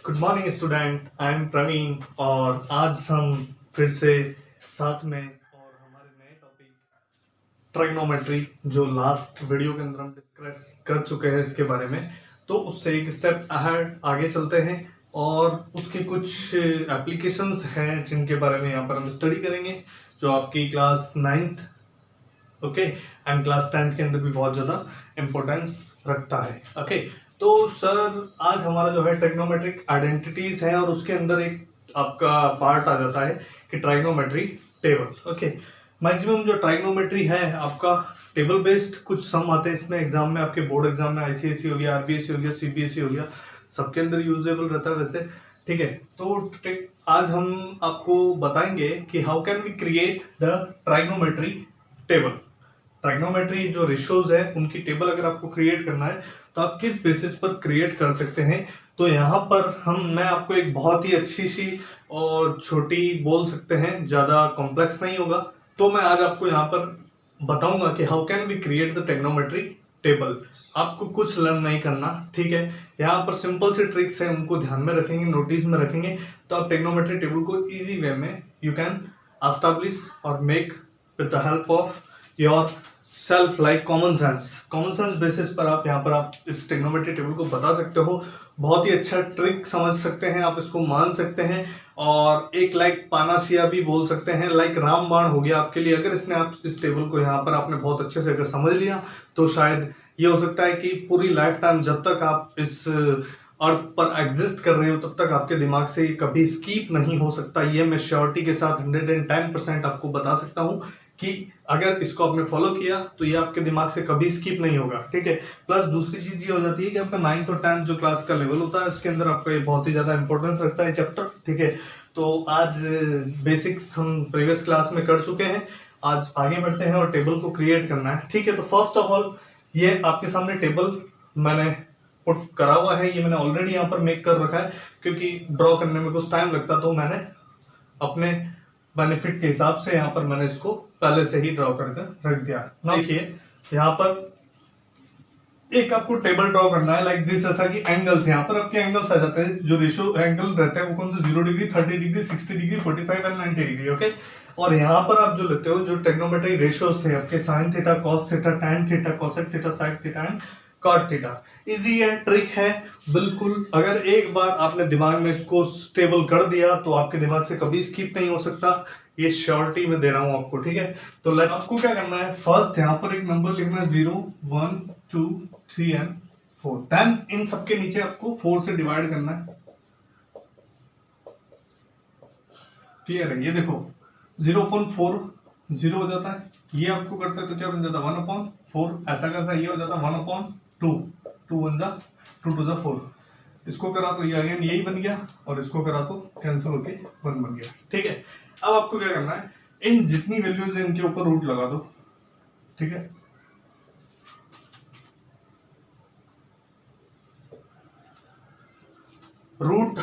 Good morning student, I am Praveen और आज हम फिर से साथ में और हमारे नए टॉपिक ट्राइग्नोमेट्री जो लास्ट वीडियो के अंदर हम डिस्कस कर चुके हैं इसके बारे में, तो उससे एक स्टेप अहेड आगे चलते हैं और उसके कुछ एप्लीकेशंस हैं जिनके बारे में यहाँ पर हम स्टडी करेंगे जो आपकी class 9th okay and class 10th के अंदर भी बहुत ज़्यादा इम्पोर्टेंस रखता है। ओके तो सर आज हमारा जो है ट्रिग्नोमेट्रिक आइडेंटिटीज है और उसके अंदर एक आपका पार्ट आ जाता है कि ट्राइग्नोमेट्री टेबल। ओके मैक्सिमम जो ट्राइग्नोमेट्री है आपका टेबल बेस्ड कुछ सम आते हैं इसमें एग्जाम में, आपके बोर्ड एग्जाम में आईसीएसई हो गया, आरबीएसई हो गया, सीबीएसई हो गया, सबके अंदर यूजेबल रहता है वैसे। ठीक है, तो आज हम आपको बताएंगे कि how can we create the trigonometry table. Trigonometry जो रेशियोज है उनकी टेबल अगर आपको क्रिएट करना है तो आप किस बेसिस पर क्रिएट कर सकते हैं। तो यहाँ पर मैं आपको एक बहुत ही अच्छी सी और छोटी बोल सकते हैं, ज़्यादा कॉम्प्लेक्स नहीं होगा, तो मैं आज आपको यहाँ पर बताऊंगा कि how can we create the trigonometry table. आपको कुछ लर्न नहीं करना, ठीक है। यहाँ पर सिंपल से ट्रिक्स है, उनको ध्यान में रखेंगे, नोटिस में रखेंगे, तो आप ट्रिग्नोमेट्री टेबल को इजी वे में यू कैन एस्टैब्लिश और make with the help of your self, like common sense basis पर आप यहाँ पर आप इस ट्रिग्नोमेट्री टेबल को बता सकते हो। बहुत ही अच्छा ट्रिक समझ सकते हैं आप, इसको मान सकते हैं और एक लाइक पानाशिया भी बोल सकते हैं, लाइक रामबाण हो गया आपके लिए। अगर इसने आप इस टेबल को यहाँ पर आपने बहुत अच्छे से अगर समझ लिया तो शायद ये हो सकता है कि पूरी लाइफ टाइम जब तक आप इस अर्थ पर एग्जिस्ट कर रहे हो तब तक आपके दिमाग से कभी स्कीप नहीं हो सकता। ये मैं श्योरिटी के साथ 110% आपको बता सकता हूँ कि अगर इसको आपने फॉलो किया तो ये आपके दिमाग से कभी स्किप नहीं होगा। ठीक है, प्लस दूसरी चीज ये हो जाती है कि आपका 9th और 10th जो क्लास का लेवल होता है उसके अंदर आपका ये बहुत ही ज्यादा इंपॉर्टेंस रखता है चैप्टर। ठीक है, तो आज बेसिक्स हम प्रीवियस क्लास में कर चुके हैं, आज आगे बढ़ते हैं और टेबल को क्रिएट करना है। ठीक है, तो फर्स्ट ऑफ ऑल ये आपके सामने टेबल मैंने पुट करा हुआ है, ये मैंने ऑलरेडी यहाँ पर मेक कर रखा है क्योंकि ड्रॉ करने में कुछ टाइम लगता, तो मैंने अपने बेनिफिट के हिसाब से यहाँ पर मैंने इसको पहले से ही ड्रॉ करके रख दिया। देखिए यहाँ पर एक आपको टेबल ड्रॉ करना है लाइक दिस, ऐसा कि एंगल्स यहाँ पर आपके एंगल्स आ जाते हैं, जो रेशियो एंगल रहते हैं वो कौन से 0 degree, 30 degree, 60 degree, 45 and 90 degree. Okay, और यहाँ पर आप जो लेते हो जो ट्रिग्नोमेट्री रेशियोज थे आपके sine theta, cos theta, tan theta, cosec theta, side theta and cot theta. Easy है, ट्रिक है बिल्कुल। अगर एक बार आपने दिमाग में इसको स्टेबल कर दिया तो आपके दिमाग से कभी स्किप नहीं हो सकता, ये श्योरिटी में दे रहा हूं आपको। ठीक है, तो लेट्स आपको क्या करना है, फर्स्ट यहाँ पर एक नंबर लिखना है 0 1 2 3 एंड 4, देन इन सबके नीचे आपको 4 से डिवाइड करना है। क्लियर है, ये देखो 0/4 0 हो जाता है, ये आपको करते हैं तो क्या बन जाता है 1/4, ऐसा कैसा ये हो जाता है 1/2, 2 1 जा 2 2 जा 4, इसको करा तो ये अगेन यही बन गया और इसको करा तो कैंसिल होके 1 बन गया। ठीक है, अब आपको क्या करना है, इन जितनी वैल्यूज है इनके ऊपर रूट लगा दो। ठीक है, रूट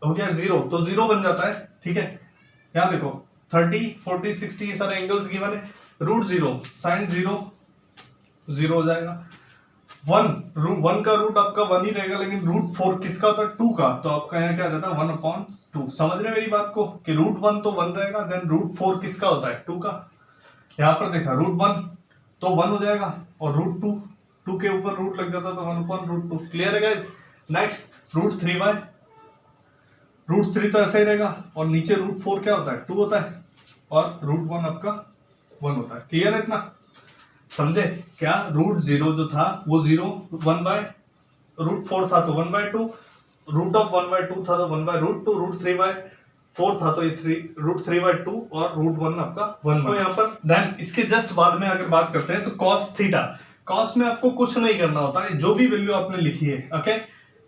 हो गया 0 तो 0 बन जाता है। ठीक है, यहां देखो 30 40 60 ये सारे एंगल्स गिवन है, रूट 0 साइन 0 0 हो जाएगा। 1 का रूट आपका 1 ही रहेगा, लेकिन रूट 4 किसका होता है 2 का, तो आपका यहाँ क्या आ जाता है 1/2। समझ रहे मेरी बात को कि रूट 1 तो 1 रहेगा, देन रूट 4 किसका होता है 2 का। यहाँ पर देखा रूट 1 तो 1 हो जाएगा और रूट 2 के ऊपर रूट लग जाता तो 1/√2। क्लियर है गाइस। नेक्स्ट रूट 3 तो ऐसा ही रहेगा और नीचे रूट 4 क्या होता है 2 होता है और रूट 1 आपका 1 होता है। क्लियर है इतना, समझे क्या। रूट 0 जो था वो 0 1/√4 था तो 1/2, रूट ऑफ 1/2 था तो 1/√2, रूट 3/4 था तो ये रूट 3/2 और रूट 1 आपका 1। तो यहाँ पर देन इसके जस्ट बाद में अगर बात करते हैं तो कॉस थीटा, कॉस में आपको कुछ नहीं करना होता है, जो भी वैल्यू आपने लिखी है ओके,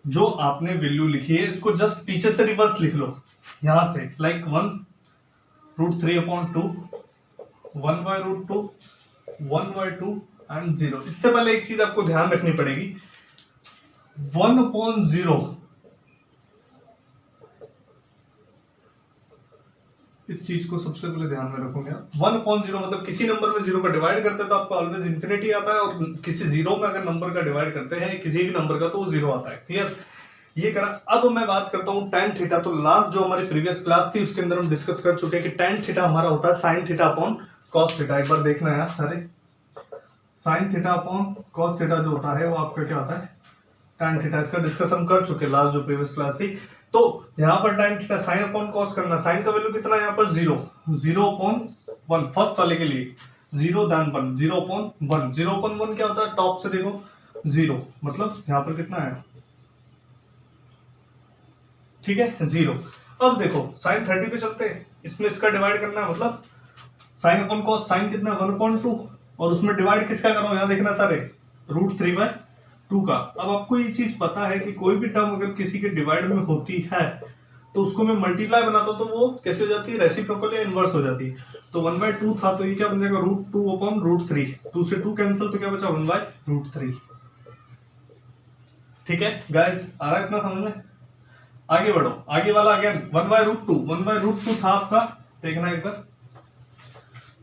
जो आपने वैल्यू लिखी है इसको जस्ट पीछे से रिवर्स लिख लो यहां से, लाइक 1√3/2 1/√2 1/2 एंड 0। इससे पहले एक चीज आपको ध्यान रखनी पड़ेगी, 1/0 इस चीज को सबसे पहले ध्यान में रखोगे। 1/0 मतलब किसी नंबर में 0 का डिवाइड करते हैं तो आपको ऑलवेज इंफिनिटी आता है, और किसी 0 में अगर नंबर का डिवाइड करते हैं किसी भी नंबर का तो वो 0 आता है। क्लियर, ये करा। अब मैं बात करता हूँ tan थीटा। तो लास्ट जो हमारी प्रीवियस क्लास थी उसके अंदर हम डिस्कस कर चुके हैं कि tan थीटा हमारा होता है sin theta upon cos theta. एक बार देखना है यार सारे, sin theta upon cos theta जो होता है वो आपका क्या होता है tan थीटा। इसका डिस्कस हम कर चुके लास्ट जो प्रीवियस क्लास थी। तो यहाँ पर tan theta sin upon cos करना, sin का वैल्यू कितना है यहाँ पर 0, 0/1 फर्स्ट वाले के लिए 0/1, 0/1, 0/1 क्या होता है टॉप से देखो 0, मतलब यहाँ पर कितना है, ठीक है 0। अब देखो sin 30 पे चलते हैं, इसमें इसका डिवाइड करना है, मतलब sin अपॉन cos, sin कितना 1/2 और उसमें डिवाइड किसका करो यहाँ देखना सारे √3/2 का। अब आपको ये चीज पता है कि कोई भी टर्म अगर किसी के डिवाइड में होती है तो उसको मैं मल्टीप्लाई बनाता हूँ तो वो कैसे हो जाती है, रेसिप्रोकल या इनवर्स हो जाती है। तो 1/2 था तो ये क्या बन जाएगा √2/√3, 2 से 2 कैंसिल तो क्या बचा 1/√3। ठीक है गाइस, आ रहा है इतना समझ में? आगे बढ़ो, आगे वाला अगेन 1/√2, 1/√2 था आपका, देखना एक बार,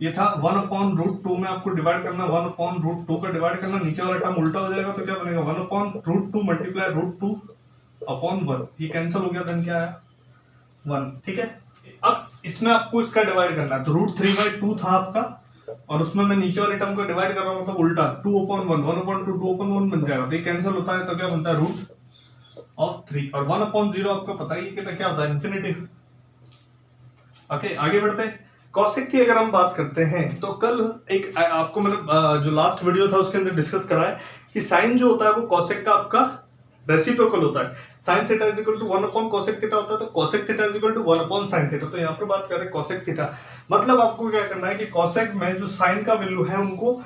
ये था 1/√2 में आपको डिवाइड करना, 1/√2 का डिवाइड करना, नीचे वाला टर्म उल्टा हो जाएगा तो क्या बनेगा 1/√2 मल्टीप्लाई √2/1, ये कैंसिल हो गया, देन क्या आया 1। ठीक है, अब इसमें आपको इसका डिवाइड करना है, तो √3/2 था आपका और उसमें मैं नीचे वाले टर्म को डिवाइड कर रहा हूं, मतलब उल्टा 2/1, 1/2 2/1 बन जाएगा, तो ये कैंसिल होता है तो क्या बनता है √3 और 1/0 आपको पता ही है कि क्या होता है इन्फिनिटी। ओके, आगे बढ़ते हैं। कॉसेक की अगर हम बात करते हैं तो कल एक आपको मतलब जो लास्ट वीडियो था उसके अंदर डिस्कस करा है कि साइन जो होता है वो कॉसेक का आपका रेसिप्रोकल होता है। Sine theta is equal to 1 cosec theta होता है, तो cosec theta is equal to 1 sine theta. तो यहाँ पर बात कर रहे हैं कॉसेक थीटा, मतलब आपको क्या करना है कि कॉसेक में जो साइन का वैल्यू है उनको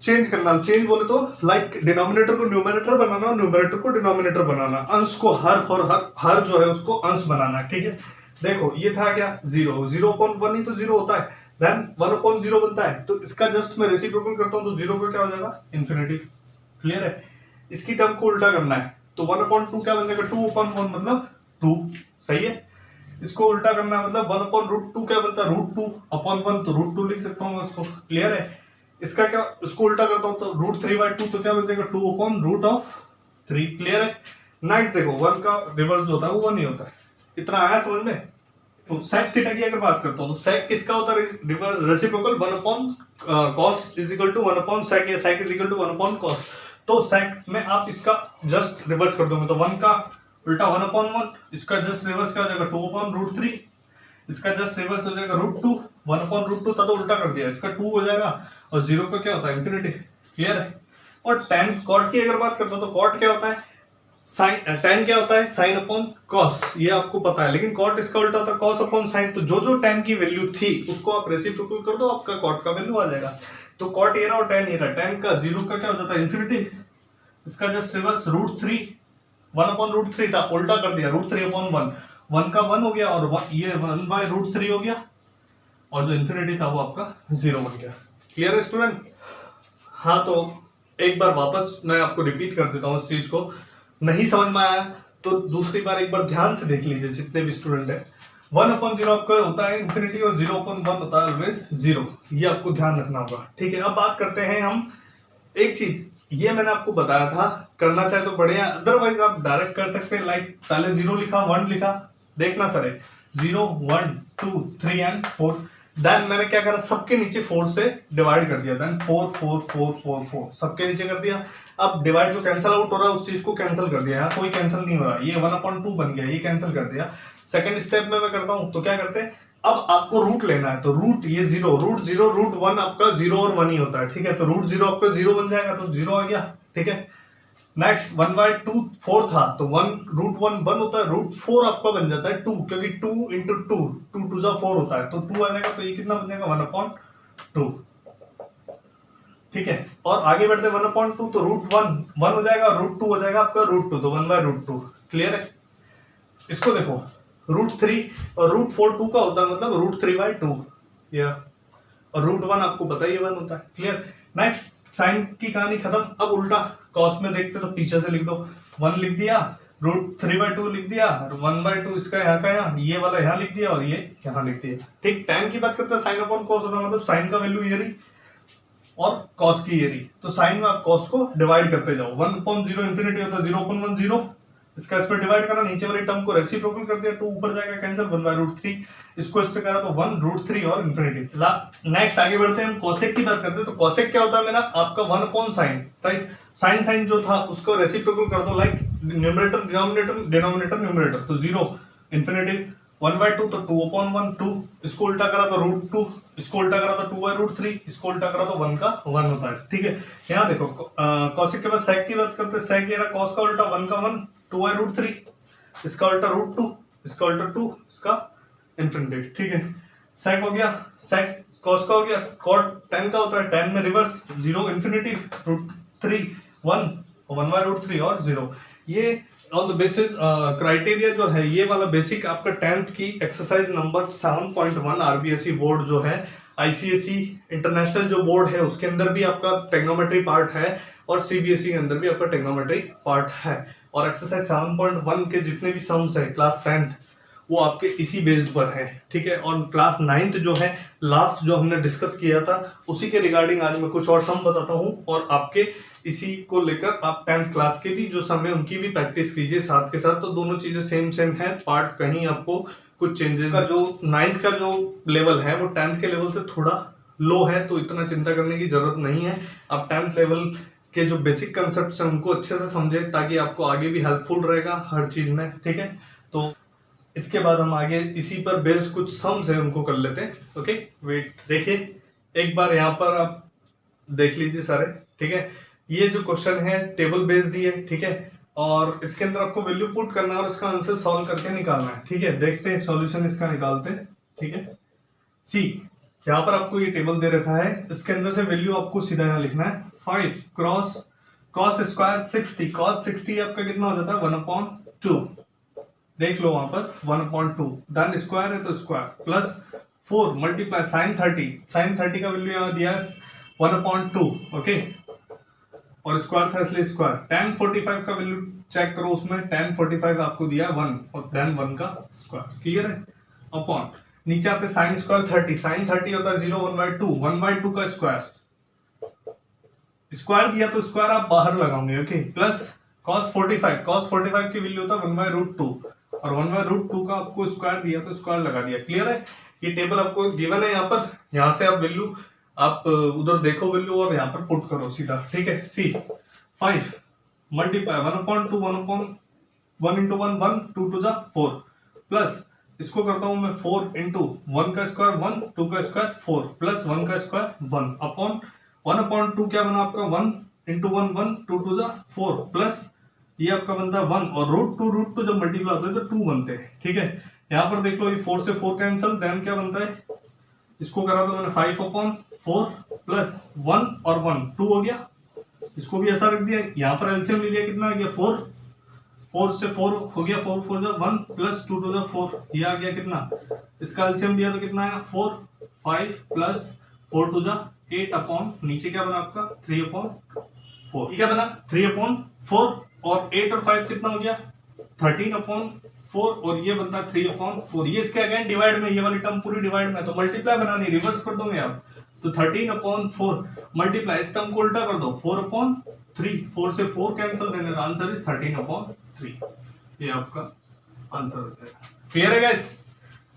चेंज करना। चेंज बोले तो लाइक डिनोमिनेटर को न्यूमरेटर बनाना और न्यूमरेटर को डिनोमिनेटर बनाना, अंश को हर जो है उसको अंश बनाना। ठीक है, देखो ये था क्या 0, 0/1 ही तो 0 होता है, देन 1/0 बनता है, तो इसका जस्ट मैं रेसिप्रोकल करता हूं तो 0 का क्या हो जाएगा इन्फिनिटी। क्लियर है? इसकी टर्म को उल्टा करना है तो 1/2 क्या बन जाएगा 2/1, मतलब 2। सही है, इसको उल्टा करना है मतलब 1/√2 क्या बनता है √2/1, तो √2 लिख सकता हूं मैं उसको। क्लियर है? इसका क्या, इसको उल्टा करता हूं तो √3/2 तो क्या बन जाएगा 2/√3। क्लियर है? नेक्स्ट देखो 1 का रिवर्स जो होता है वो 1 ही होता है। इतना आया समझ में? तो sec थीटा की अगर बात करता हूं तो sec किसका होता है reciprocal 1/cos is equal to 1/sec या sec is equal to 1/cos। तो sec में आप इसका जस्ट रिवर्स कर दोगे तो 1 का उल्टा 1/1, इसका जस्ट रिवर्स क्या हो जाएगा 2/√3, इसका जस्ट रिवर्स हो जाएगा √2, 1/√2 था तो उल्टा कर दिया, इसका 2 हो जाएगा और 0 का क्या होता है इन्फिनिटी। क्लियर है? और tan cot की अगर बात करता हूं तो cot क्या होता है साइन, tan क्या होता है साइन अपॉन कॉस, ये आपको पता है, लेकिन कॉट इसका उल्टा होता है कॉस अपॉन साइन। तो जो जो tan की वैल्यू थी उसको आप रेसिप्रोकल कर दो, आपका कॉट का वैल्यू आ जाएगा। तो कॉट ये रहा और tan ये रहा, tan का 0 का क्या हो जाता है इन्फिनिटी, इसका जस्ट रिवर्स √3, 1/√3 था उल्टा कर दिया √3/1, 1 का 1 हो गया और ये 1/√3 हो गया और जो इन्फिनिटी था वो आपका 0 बन गया। क्लियर है स्टूडेंट? हाँ, तो एक बार वापस मैं आपको रिपीट कर देता हूँ इस चीज को, नहीं समझ में आया तो दूसरी बार एक बार ध्यान से देख लीजिए जितने भी स्टूडेंट है। 1/0 आपका होता है इन्फिनिटी और 0/1 होता है ऑलवेज 0, ये आपको ध्यान रखना होगा। ठीक है, अब बात करते हैं हम एक चीज, ये मैंने आपको बताया था, करना चाहे तो बढ़िया, अदरवाइज आप डायरेक्ट कर सकते हैं, लाइक पहले 0 लिखा 1 लिखा, देखना सर 0 1 2 3 एंड 4, देन मैंने क्या करा सबके नीचे 4 से डिवाइड कर दिया, देन 4 4 4 4 4 सबके नीचे कर दिया। अब डिवाइड जो कैंसिल आउट हो रहा है उस चीज को कैंसिल कर दिया, यहाँ कोई कैंसिल नहीं हो रहा, ये 1/2 बन गया, ये कैंसिल कर दिया। सेकंड स्टेप में मैं करता हूं तो क्या करते हैं, अब आपको रूट लेना है, तो रूट ये 0 √1 आपका 0 और 1 ही होता है। ठीक है, तो √0 आपका 0 बन जाएगा तो 0 आ गया। ठीक है, नेक्स्ट 1/2 4 था तो 1 होता है, √4 आपका बन जाता है 2, क्योंकि 2 इंटू 2 2 2 4 होता है, तो 2 आ जाएगा, तो ये कितना बन जाएगा 1/2। ठीक है, और आगे बढ़ते 1/2 तो √1 हो जाएगा और √2 हो जाएगा आपका √2, तो 1/2। क्लियर है? इसको देखो √3 और √4 2 का होता है, मतलब √3/2 या, और √1 आपको पता ही है 1 होता है। क्लियर? नेक्स्ट साइन की कहानी खत्म। अब उल्टा कॉस में देखते तो पीछे से लिख दो, 1 लिख दिया, √3/2 लिख दिया, 1/2 इसका यहाँ का यहाँ, ये वाला यहाँ लिख दिया और ये यहाँ लिख दिया। ठीक, tan की बात करते हैं साइन अपॉन कॉस होता है, मतलब साइन का वैल्यू ये रही और कॉस की ये रही, तो साइन में आप कॉस को डिवाइड करते जाओ, 1/0 इन्फिनिटी होता है 0/1 0, इसका इसमें डिवाइड करा, नीचे वाली टर्म को रेसिप्रोकल कर दिया, 2 ऊपर जाएगा कैंसिल, 1/√3, इसको इससे करा तो 1√3 और इंफिनिटी। नेक्स्ट आगे बढ़ते हैं, हम कोसेक की बात करते हैं। तो कोसेक क्या होता है मेरा, आपका 1 अपॉन साइन, राइट। साइन जो था उसको रेसिप्रोकल कर दो, like numerator denominator, denominator numerator, तो 0 इंफिनिटी, 1/2 तो 2 अपॉन 1 2, इसको उल्टा करा तो √2, इसको उल्टा करा तो 2/√3, इसको उल्टा करा तो 1 का 1 होता है, ठीक है। यहाँ देखो कॉसेक के बाद सेक की बात करते हैं। सेक ये रहा कॉस का उल्टा 1 का 1 2/√3, इसका उल्टा √2, इसका उल्टा 2, इसका इंफिनिटी, ठीक है। सेक हो गया, सेक कॉस का हो गया, कॉट tan का होता है, tan में रिवर्स 0 इंफिनिटी, √3 1 1/√3 और 0। ये और द बेसिक क्राइटेरिया जो है, ये वाला बेसिक आपका 10th की एक्सरसाइज नंबर 7.1 आरबीएसई बोर्ड जो है, आईसीएसई इंटरनेशनल जो बोर्ड है उसके अंदर भी आपका टेक्नोमेट्री पार्ट है और सीबीएसई के अंदर भी आपका टेक्नोमेट्री पार्ट है। और एक्सरसाइज 7.1 के जितने भी सम्स है क्लास 10th वो आपके इसी बेस्ड पर है, ठीक है। और क्लास 9th जो है लास्ट जो हमने डिस्कस किया था उसी के रिगार्डिंग आज मैं कुछ और सम बताता हूँ, और आपके इसी को लेकर आप 10th क्लास के भी जो सम है उनकी भी प्रैक्टिस कीजिए साथ के साथ। तो दोनों चीजें सेम है, पार्ट कहीं आपको कुछ चेंजेस का, जो 9th का जो लेवल है वो 10th के लेवल से थोड़ा लो है, तो इतना चिंता करने की जरूरत नहीं है। आप 10th लेवल के जो बेसिक कंसेप्ट है उनको अच्छे से समझे, ताकि आपको आगे भी हेल्पफुल रहेगा हर चीज में, ठीक है। तो इसके बाद हम आगे इसी पर बेस्ड कुछ सम्स है उनको कर लेते हैं, ओके। वेट, देखिए एक बार यहाँ पर आप देख लीजिए सारे, ठीक है। ये जो क्वेश्चन है टेबल बेस्ड ही है, ठीक है, और इसके अंदर आपको वैल्यू पुट करना है और इसका आंसर सॉल्व करके निकालना है, ठीक है। देखते हैं सॉल्यूशन इसका निकालते हैं, ठीक है। सी, यहाँ पर आपको ये टेबल दे रखा है, इसके अंदर से वैल्यू आपको सीधा यहाँ लिखना है। 5 क्रॉस cos स्क्वायर 60, cos 60 आपका कितना हो जाता है 1/2, देख लो वहां पर 1/2, डन, स्क्वायर है तो स्क्वायर, प्लस 4 मल्टीप्लाई साइन 30 का वैल्यू यहाँ दिया है 1/2, ओके, और स्क्वायर था इसलिए स्क्वायर। tan 45 का वैल्यू चेक करो, उसमें tan 45 आपको दिया 1 और देन 1 का स्क्वायर, क्लियर है। अपॉन नीचे आते साइन स्क्वायर 30, साइन 30 होता है 0 1/2 का स्क्वायर, स्क्वायर दिया तो स्क्वायर आप बाहर लगाओगे, ओके, प्लस cos 45 की वैल्यू होता है 1/2 और 1/2 का आपको स्क्वायर दिया तो स्क्वायर लगा दिया, क्लियर है। ये टेबल आपको गिवन है यहाँ पर, यहाँ से आप वैल्यू आप उधर देखो वैल्यू और यहाँ पर पुट करो सीधा, ठीक है। C 5 multiply 1/2 1 into 1 1 2 to the 4, plus इसको करता हूं मैं 4 इंटू 1 का स्क्वायर 1 2 का स्क्वायर 4 प्लस 1 का स्क्वायर 1 अपॉन 1/2 क्या बना आपका 1 इंटू 1 1 2 टू द 4 प्लस ये आपका बनता है 1 और √2 जब मल्टीप्लाई होता है तो 2 बनते हैं, ठीक है। यहाँ पर देख लो ये 4 से 4 कैंसिल, देन क्या बनता है, इसको करा तो मैंने 5/4 प्लस 1 और 1 2 हो गया, इसको भी ऐसा रख दिया। यहाँ पर एलसीएम ले लिया, कितना आ गया 4 से 4 हो गया, 4 4 1 प्लस 2 टू द 4, ये आ गया कितना, इसका एलसीएम लिया तो कितना आया 4 5 प्लस 4 टू द 8 अपॉन नीचे क्या बना आपका 3/4, ये क्या बना 3/4 और 8 और 5 कितना हो गया 13/4 और ये बनता है 3/4। ये इसके अगेन डिवाइड में, ये वाली टर्म पूरी डिवाइड में, तो मल्टीप्लाई बनानी, रिवर्स कर दोगे आप तो 13/4 मल्टीप्लाई, इस टर्म को उल्टा कर दो 4/3, 4 से 4 कैंसिल, देन आंसर इज 13/3। ये आपका आंसर होता है, क्लियर है गाइस।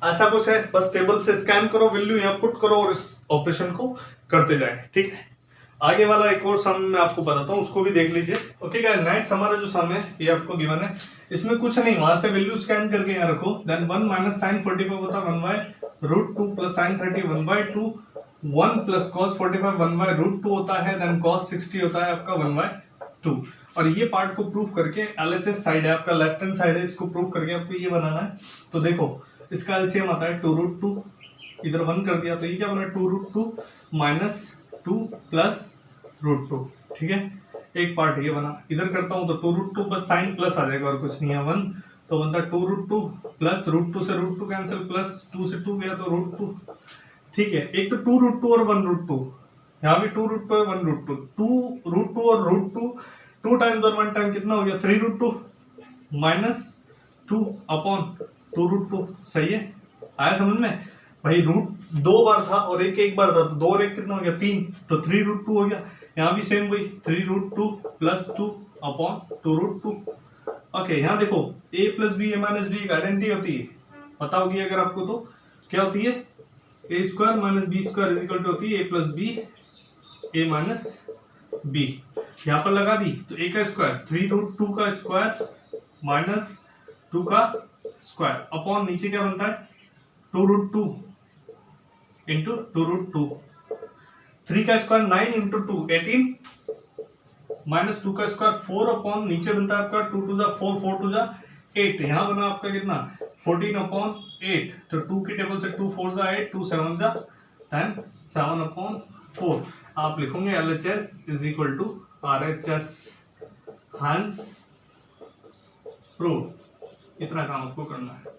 ऐसा कुछ है, बस टेबल से स्कैन करो, वैल्यू यहाँ पुट करो और इस ऑपरेशन को करते जाए, ठीक है। आगे वाला एक और सम मैं आपको बताता हूँ, उसको भी देख लीजिए, ओके गाइस। नेक्स्ट हमारा जो सम है ये आपको गिवन है, इसमें कुछ नहीं, वहां से वैल्यू स्कैन करके यहाँ रखो, देन 1 माइनस साइन 45 होता है 1/√2 प्लस साइन 30 1/2, 1 प्लस cos 45 1/√2 होता है, देन cos 60 होता है आपका 1/2। और ये पार्ट को प्रूव करके एलएचएस साइड है आपका, लेफ्ट हैंड साइड है, इसको प्रूव करके आपको ये बनाना है। तो देखो इसका एलसीएम आता है 2√2, इधर 1 कर दिया तो ये क्या बना 2√2 माइनस 2 प्लस √2, ठीक है। एक पार्ट ये बना, इधर करता हूं तो 2√2 बस साइन प्लस आ जाएगा और कुछ नहीं है, 1 तो बनता 2√2 प्लस √2 से √2 कैंसिल, प्लस 2 से 2 गया तो √2, ठीक है। एक तो 2√2 और 1√2, यहाँ भी 2√2 और 1√2, 2√2 और √2 2 टाइम्स और 1 टाइम कितना हो गया 3√2 माइनस 2 अपॉन 2√2, सही है, आया समझ में भाई। रूट 2 बार था और एक बार था, तो 2 और 1 कितना हो गया 3, तो 3√2 हो गया। यहाँ भी सेम वही 3√2 प्लस 2 अपॉन 2√2, ओके, यहाँ देखो a plus B A minus B एक आइडेंटिटी होती है, पता होगी अगर आपको, तो क्या होती है, A square minus B square equal to होती है A plus B A minus B. यहाँ पर लगा दी तो ए का स्क्वायर 3√2 का स्क्वायर माइनस 2 का स्क्वायर अपॉन नीचे क्या बनता है 2√2 इंटू 2√2। 3 का स्क्वायर 9 इंटू 2 18 माइनस 2 का स्क्वायर 4 अपॉन नीचे बनता है आपका 2 टू जा 4 4 टू जा 8। यहाँ बना आपका कितना 14 अपॉन 8, तो 2 की टेबल से 2 4 जा 8 2 7 जा 10 7 अपॉन 4। आप लिखोगे LHS is equal to RHS, hence prove. इतना काम आपको करना है।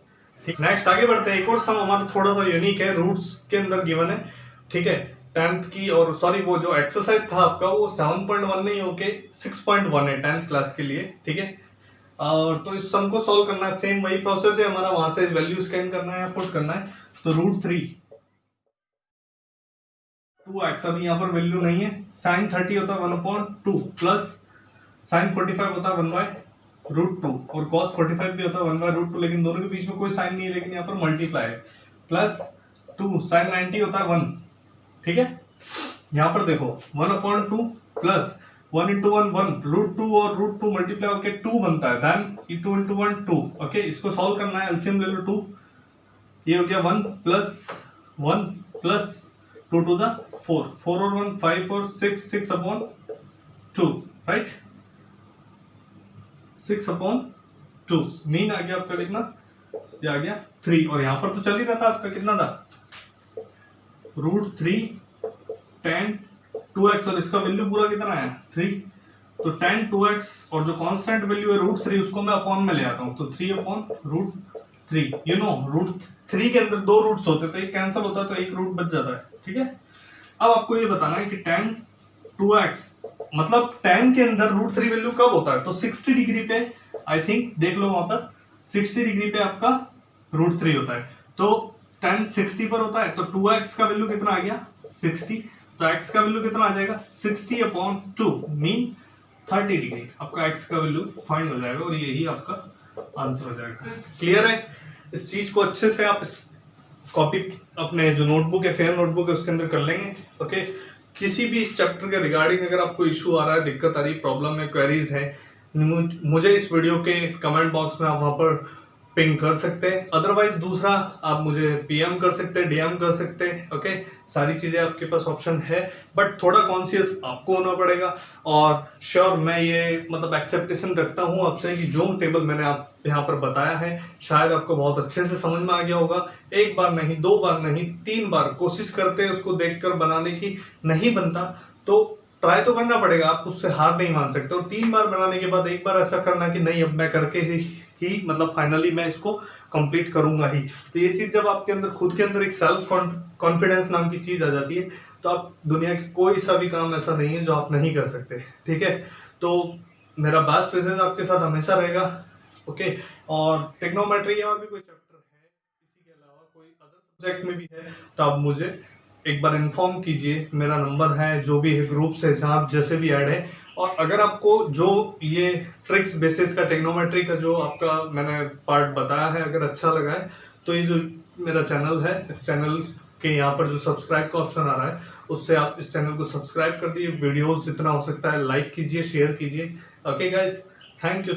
ठीक, नेक्स्ट आगे बढ़ते हैं। एक और सम हमारा थोड़ा सा यूनिक है, रूट्स के अंदर गिवन है, ठीक है। 10th की और सॉरी वो जो एक्सरसाइज था आपका वो 7.1 नहीं होके 6.1 है 10th क्लास के लिए, ठीक है। और तो इस सम को सॉल्व करना है, सेम वही प्रोसेस है हमारा, वहां से वैल्यू स्कैन करना है, पुट करना है। तो √3 2x, अभी यहाँ पर वैल्यू नहीं है। sin 30 होता है 1/2 प्लस sin 45 होता है 1/√2 और cos 45 भी होता है 1/√2, लेकिन दोनों के बीच में कोई साइन नहीं है, लेकिन यहाँ पर मल्टीप्लाई है। प्लस 2 sin 90 होता है 1, ठीक है। यहाँ पर देखो 1/2 प्लस 1 इंटू 1 1 √2 और √2 मल्टीप्लाई होकर 2 बनता है, देन 2 इंटू 1 2। ओके, इसको सॉल्व करना है, एलसीएम ले लो 2, ये हो गया 1 प्लस 2 टू द 4 4 और 1 5 और 6 6 अपॉन 2, राइट, 6 अपॉन 2। मीन आ गया आपका कितना, ये आ गया 3, और यहां पर तो चल ही रहा था आपका कितना था √3 tan 2x, और इसका वैल्यू पूरा कितना है 3, तो tan 2x और जो कांस्टेंट वैल्यू है √3 उसको मैं अपॉन में ले आता हूं, तो 3 अपॉन √3। यू नो √3 के अंदर 2 रूट्स होते थे, एक कैंसिल होता है तो एक रूट बच जाता है, ठीक है। अब आपको ये बताना है कि tan 2x मतलब tan के अंदर √3 वैल्यू कब होता है, तो 60 डिग्री पे, आई थिंक देख लो वहां पर 60 डिग्री पे आपका √3 होता है। तो tan 60 पर होता है, तो 2x का वैल्यू कितना आ गया 60, तो x का वैल्यू कितना आ जाएगा 60 अपॉन 2 मीन 30 डिग्री। आपका x का वैल्यू फाइंड हो जाएगा और यही आपका आंसर हो जाएगा। क्लियर है? इस चीज को अच्छे से आप कॉपी अपने जो नोटबुक है, फेयर नोटबुक है, उसके अंदर कर लेंगे। ओके, किसी भी इस चैप्टर के रिगार्डिंग अगर आपको इशू आ रहा है, दिक्कत आ रही है, प्रॉब्लम है, क्वेरीज है, मुझे इस वीडियो के कमेंट बॉक्स में आप वहां पर पिंग कर सकते हैं। अदरवाइज दूसरा आप मुझे पीएम कर सकते हैं, डीएम कर सकते हैं। ओके, सारी चीजें आपके पास ऑप्शन है, बट थोड़ा कॉन्शियस आपको होना पड़ेगा। और श्योर मैं ये मतलब एक्सेप्टेशन रखता हूं आपसे कि जो टेबल मैंने आप यहाँ पर बताया है शायद आपको बहुत अच्छे से समझ में आ गया होगा। एक बार नहीं, 2 बार नहीं, 3 बार कोशिश करते हैं उसको देखकर बनाने की, नहीं बनता तो ट्राई तो करना पड़ेगा, आप उससे हार नहीं मान सकते। और 3 बार बनाने के बाद एक बार ऐसा करना कि नहीं अब मैं करके ही मतलब फाइनली मैं इसको कंप्लीट करूंगा ही। तो ये चीज जब आपके अंदर खुद के अंदर एक सेल्फ कॉन्फिडेंस नाम की चीज आ जाती है, तो आप दुनिया की कोई सा भी काम ऐसा नहीं है जो आप नहीं कर सकते, ठीक है। तो मेरा बेस्ट विशेष आपके साथ हमेशा रहेगा। ओके, और टेक्नोमेट्री और भी कोई चैप्टर है इसी के अलावा कोई अदर सब्जेक्ट में भी है तो आप मुझे एक बार इन्फॉर्म कीजिए। मेरा नंबर है, जो भी है ग्रुप से आप जैसे भी ऐड है। और अगर आपको जो ये ट्रिक्स बेसिस का टेक्नोमेट्री का जो आपका मैंने पार्ट बताया है अगर अच्छा लगा है, तो ये जो मेरा चैनल है, इस चैनल के यहाँ पर जो सब्सक्राइब का ऑप्शन आ रहा है उससे आप इस चैनल को सब्सक्राइब कर दिए, वीडियोस जितना हो सकता है लाइक कीजिए, शेयर कीजिए। Okay guys, thank you.